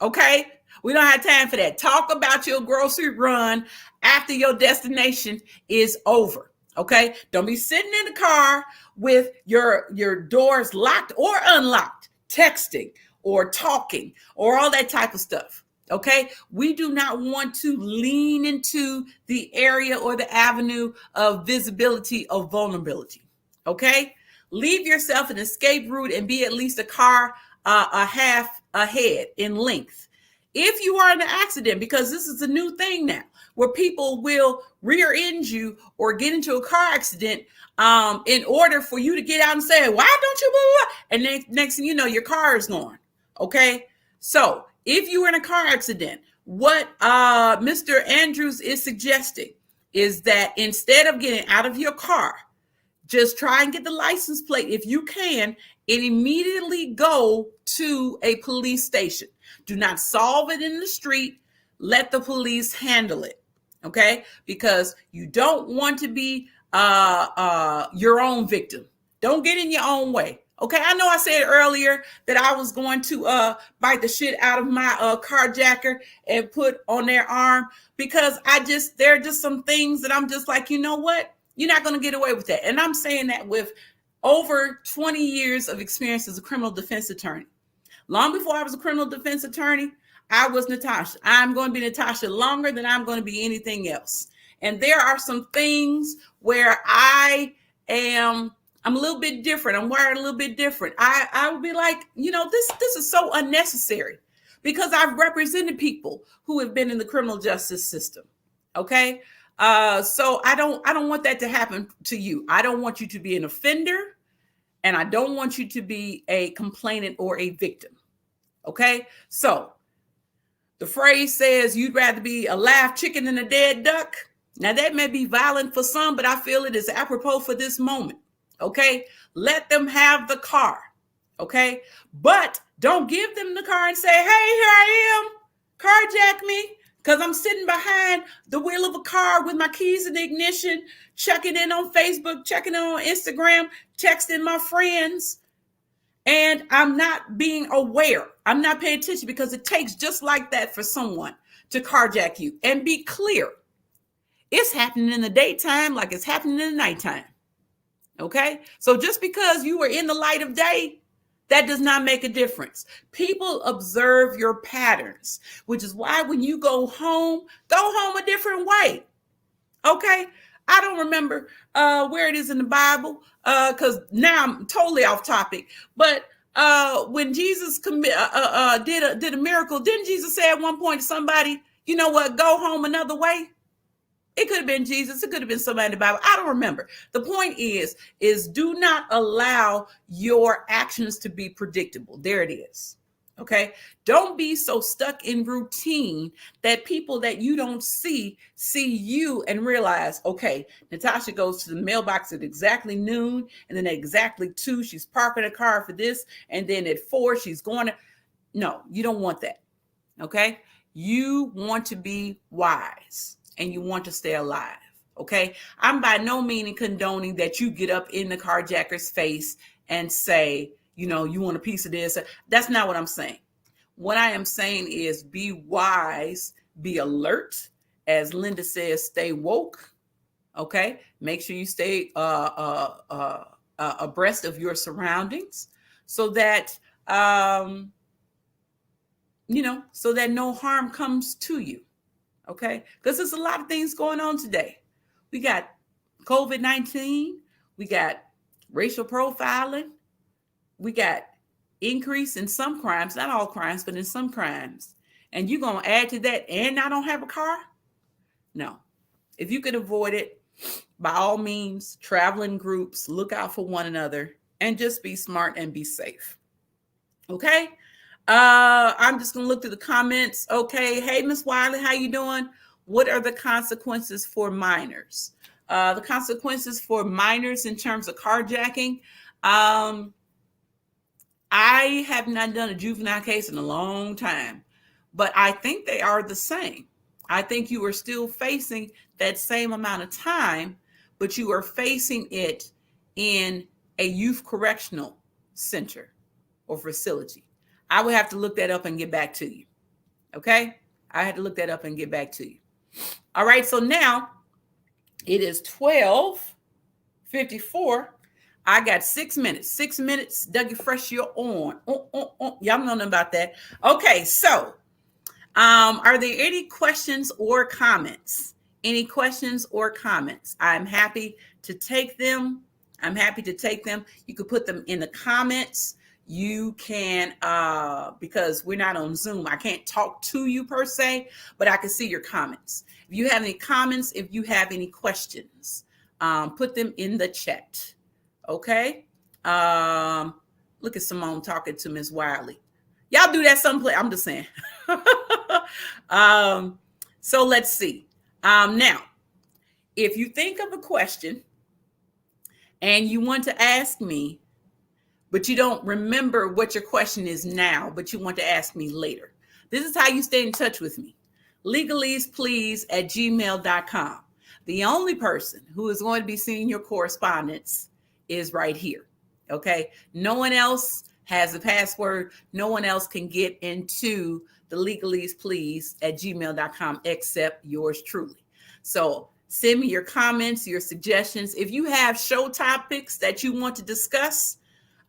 Okay? We don't have time for that. Talk about your grocery run after your destination is over. Okay? Don't be sitting in the car with your doors locked or unlocked, texting or talking or all that type of stuff. Okay? We do not want to lean into the area or the avenue of visibility of vulnerability. Okay? Leave yourself an escape route and be at least a car a half ahead in length. If you are in an accident, because this is a new thing now, where people will rear end you or get into a car accident in order for you to get out and say, why don't you blah, blah, blah? And then next thing you know, your car is gone. Okay? So if you were in a car accident, what Mr. Andrews is suggesting is that instead of getting out of your car, just try and get the license plate if you can and immediately go to a police station. Do not solve it in the street. Let the police handle it. Okay? Because you don't want to be your own victim. Don't get in your own way. Okay, I know I said earlier that I was going to bite the shit out of my carjacker and put on their arm because there are just some things that I'm just like, you know what? You're not going to get away with that. And I'm saying that with over 20 years of experience as a criminal defense attorney. Long before I was a criminal defense attorney, I was Natasha. I'm going to be Natasha longer than I'm going to be anything else. And there are some things where I'm a little bit different. I'm wired a little bit different. I would be like, this is so unnecessary because I've represented people who have been in the criminal justice system. Okay. So I don't want that to happen to you. I don't want you to be an offender and I don't want you to be a complainant or a victim. Okay. So the phrase says you'd rather be a live chicken than a dead duck. Now that may be violent for some, but I feel it is apropos for this moment. Okay. Let them have the car. Okay. But don't give them the car and say, hey, here I am. Carjack me. Because I'm sitting behind the wheel of a car with my keys in the ignition, checking in on Facebook, checking in on Instagram, texting my friends. And I'm not being aware. I'm not paying attention because it takes just like that for someone to carjack you. And be clear. It's happening in the daytime like it's happening in the nighttime. Okay? So just because you were in the light of day, that does not make a difference. People observe your patterns, which is why when you go home a different way. Okay? I don't remember where it is in the Bible because now I'm totally off topic. But when Jesus did a miracle, didn't Jesus say at one point to somebody, you know what, go home another way? It could have been Jesus. It could have been somebody in the Bible. I don't remember. The point is do not allow your actions to be predictable. There it is. Okay. Don't be so stuck in routine that people that you don't see you and realize, okay, Natasha goes to the mailbox at exactly noon. And then at exactly 2, she's parking a car for this. And then at 4, she's going to. No, you don't want that. Okay. You want to be wise. And you want to stay alive, okay? I'm by no means condoning that you get up in the carjacker's face and say, you want a piece of this. That's not what I'm saying. What I am saying is be wise, be alert. As Linda says, stay woke, okay? Make sure you stay abreast of your surroundings so that, so that no harm comes to you. Okay, because there's a lot of things going on today. We got COVID-19. We got racial profiling. We got increase in some crimes, not all crimes, but in some crimes. And you're going to add to that and I don't have a car? No. If you can avoid it, by all means, travel in groups, look out for one another, and just be smart and be safe. Okay? I'm just going to look through the comments. Okay. Hey, Miss Wiley, how you doing? What are the consequences for minors? The consequences for minors in terms of carjacking. I have not done a juvenile case in a long time, but I think they are the same. I think you are still facing that same amount of time, but you are facing it in a youth correctional center or facility. I would have to look that up and get back to you. Okay? I had to look that up and get back to you. All right, so now it is 12:54. I got 6 minutes. 6 minutes, Dougie Fresh, you're on. Y'all know nothing about that. Okay, so are there any questions or comments? Any questions or comments? I'm happy to take them. You could put them in the comments. You can, because we're not on Zoom, I can't talk to you per se, but I can see your comments. If you have any comments, if you have any questions, put them in the chat. Okay. Look at Simone talking to Ms. Wiley. Y'all do that someplace. I'm just saying. So let's see. Now, if you think of a question and you want to ask me, but you don't remember what your question is now, but you want to ask me later, this is how you stay in touch with me. Legaleazeplease@gmail.com. The only person who is going to be seeing your correspondence is right here. Okay. No one else has a password. No one else can get into the legaleazeplease@gmail.com except yours truly. So send me your comments, your suggestions. If you have show topics that you want to discuss,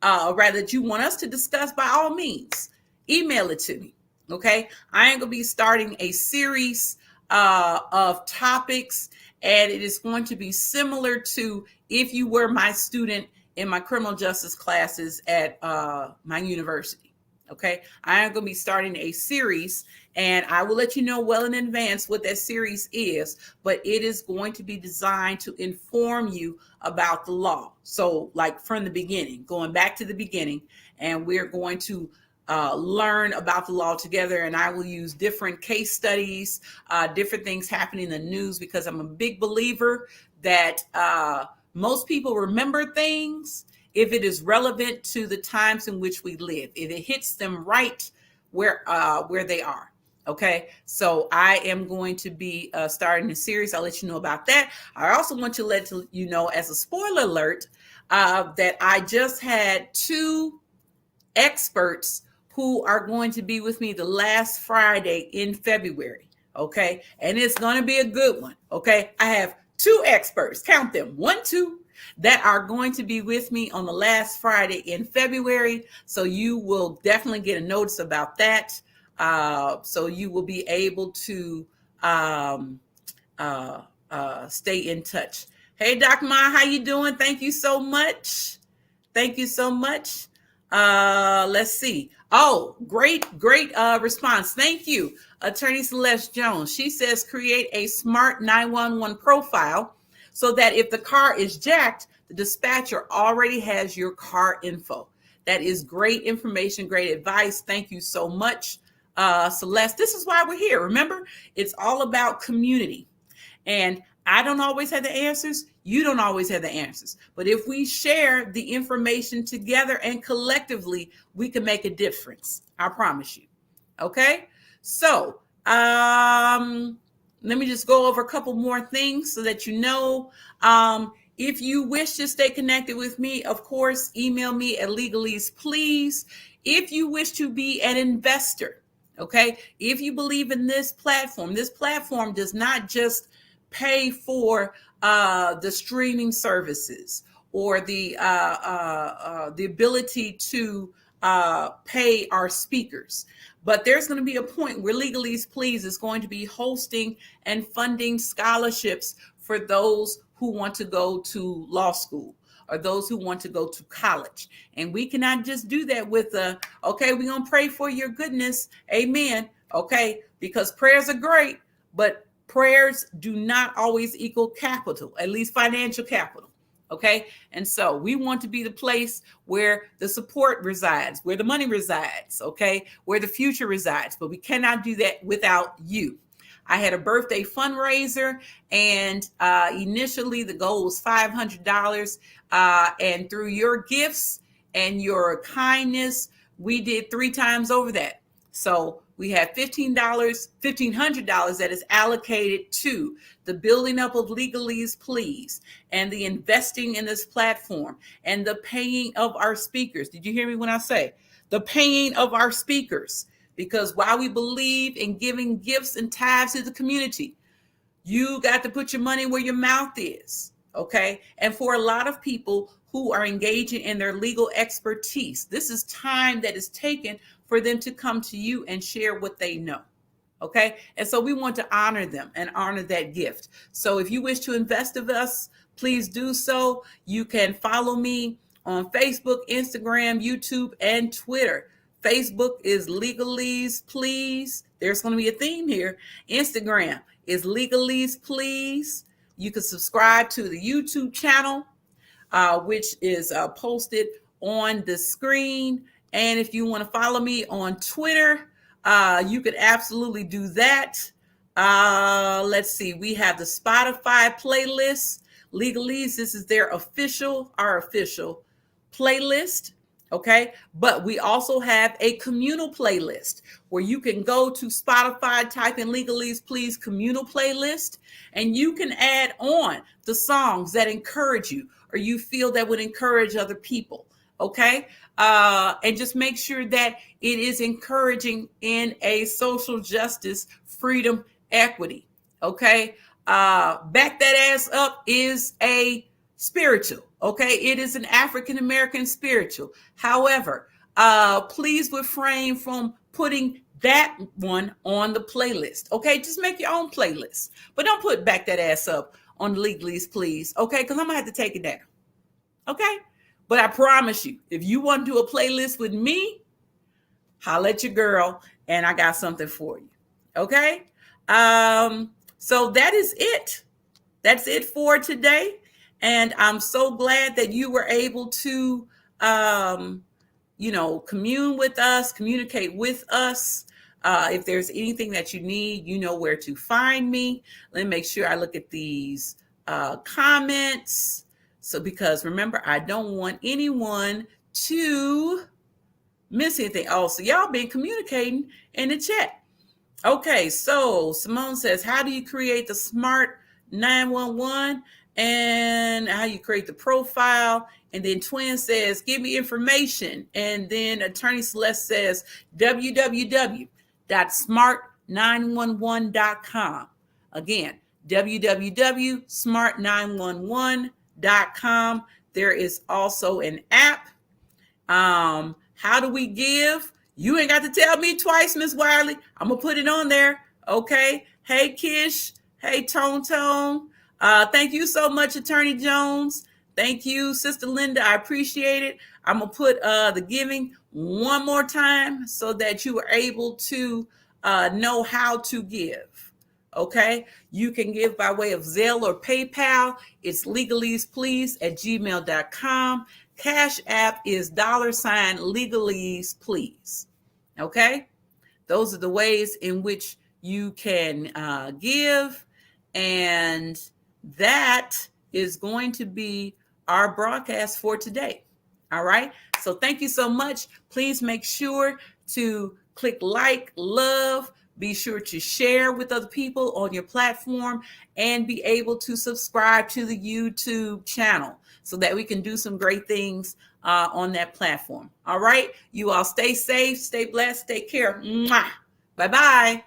rather that you want us to discuss, by all means, email it to me. Okay. I am going to be starting a series of topics, and it is going to be similar to if you were my student in my criminal justice classes at my university. Okay. I am going to be starting a series, and I will let you know well in advance what that series is, but it is going to be designed to inform you about the law. So like from the beginning, going back to the beginning, and we're going to learn about the law together. And I will use different case studies, different things happening in the news, because I'm a big believer that most people remember things if it is relevant to the times in which we live, if it hits them right where they are. Okay, so I am going to be starting a series. I'll let you know about that. I also want to let you know, as a spoiler alert, that I just had 2 experts who are going to be with me the last Friday in February. Okay. And it's going to be a good one. Okay. I have 2 experts, count them, 1, 2, that are going to be with me on the last Friday in February. So you will definitely get a notice about that. So you will be able to stay in touch. Hey, Doc Ma, how you doing? Thank you so much. Thank you so much. Let's see. Oh, great response. Thank you, Attorney Celeste Jones. She says create a smart 911 profile so that if the car is jacked, the dispatcher already has your car info. That is great information, great advice. Thank you so much, Celeste. This is why we're here. Remember, it's all about community. And I don't always have the answers. You don't always have the answers. But if we share the information together and collectively, we can make a difference. I promise you. Okay? So let me just go over a couple more things so that you know. If you wish to stay connected with me, of course, email me at Legaleaze Please. If you wish to be an investor, okay? If you believe in this platform does not just pay for the streaming services or the ability to pay our speakers. But there's going to be a point where Legaleaze Please is going to be hosting and funding scholarships for those who want to go to law school or those who want to go to college. And we cannot just do that with okay, we're going to pray for your goodness. Amen. Okay, because prayers are great, but prayers do not always equal capital, at least financial capital. Okay. And so we want to be the place where the support resides, where the money resides. Okay. Where the future resides, but we cannot do that without you. I had a birthday fundraiser, and initially the goal was $500. And through your gifts and your kindness, we did 3 times over that. So we have $1,500 that is allocated to the building up of Legaleaze Please, and the investing in this platform, and the paying of our speakers. Did you hear me when I say the paying of our speakers? Because while we believe in giving gifts and tithes to the community, you got to put your money where your mouth is, okay? And for a lot of people who are engaging in their legal expertise, this is time that is taken for them to come to you and share what they know, okay? And so we want to honor them and honor that gift. So if you wish to invest with us, please do so. You can follow me on Facebook, Instagram, YouTube, and Twitter. Facebook is Legaleaze Please. There's going to be a theme here. Instagram is Legaleaze Please. You can subscribe to the YouTube channel, which is posted on the screen. And if you want to follow me on Twitter, you could absolutely do that. Let's see. We have the Spotify playlist. Legaleaze, this is their our official playlist. Okay. But we also have a communal playlist where you can go to Spotify, type in Legaleaze Please communal playlist, and you can add on the songs that encourage you or you feel that would encourage other people. Okay. And just make sure that it is encouraging in a social justice, freedom, equity. Okay. Back That Ass Up is a spiritual. Okay. It is an African-American spiritual. However, please refrain from putting that one on the playlist. Okay. Just make your own playlist, but don't put Back That Ass Up on Legaleaze Please. Okay. Cause I'm gonna have to take it down. Okay. But I promise you, if you want to do a playlist with me, holla at your girl and I got something for you. Okay. So that is it. That's it for today. And I'm so glad that you were able to, commune with us, communicate with us. If there's anything that you need, you know where to find me. Let me make sure I look at these comments. So, because remember, I don't want anyone to miss anything. Oh, so y'all been communicating in the chat. Okay, so Simone says, how do you create the smart 911 and how you create the profile? And then Twin says, give me information. And then Attorney Celeste says, www.smart911.com. Again, www.smart911.com. There is also an app. How do we give? You ain't got to tell me twice, Miss Wiley. I'm going to put it on there. Okay. Hey, Kish. Hey, Tone. Thank you so much, Attorney Jones. Thank you, Sister Linda. I appreciate it. I'm going to put the giving one more time so that you are able to know how to give. Okay. You can give by way of Zelle or PayPal. It's legaleazeplease@gmail.com. Cash App is $Legaleaze Please. Okay. Those are the ways in which you can give. And that is going to be our broadcast for today. All right. So thank you so much. Please make sure to click like, love. Be sure to share with other people on your platform and be able to subscribe to the YouTube channel so that we can do some great things on that platform. All right. You all stay safe, stay blessed, take care. Mwah. Bye-bye.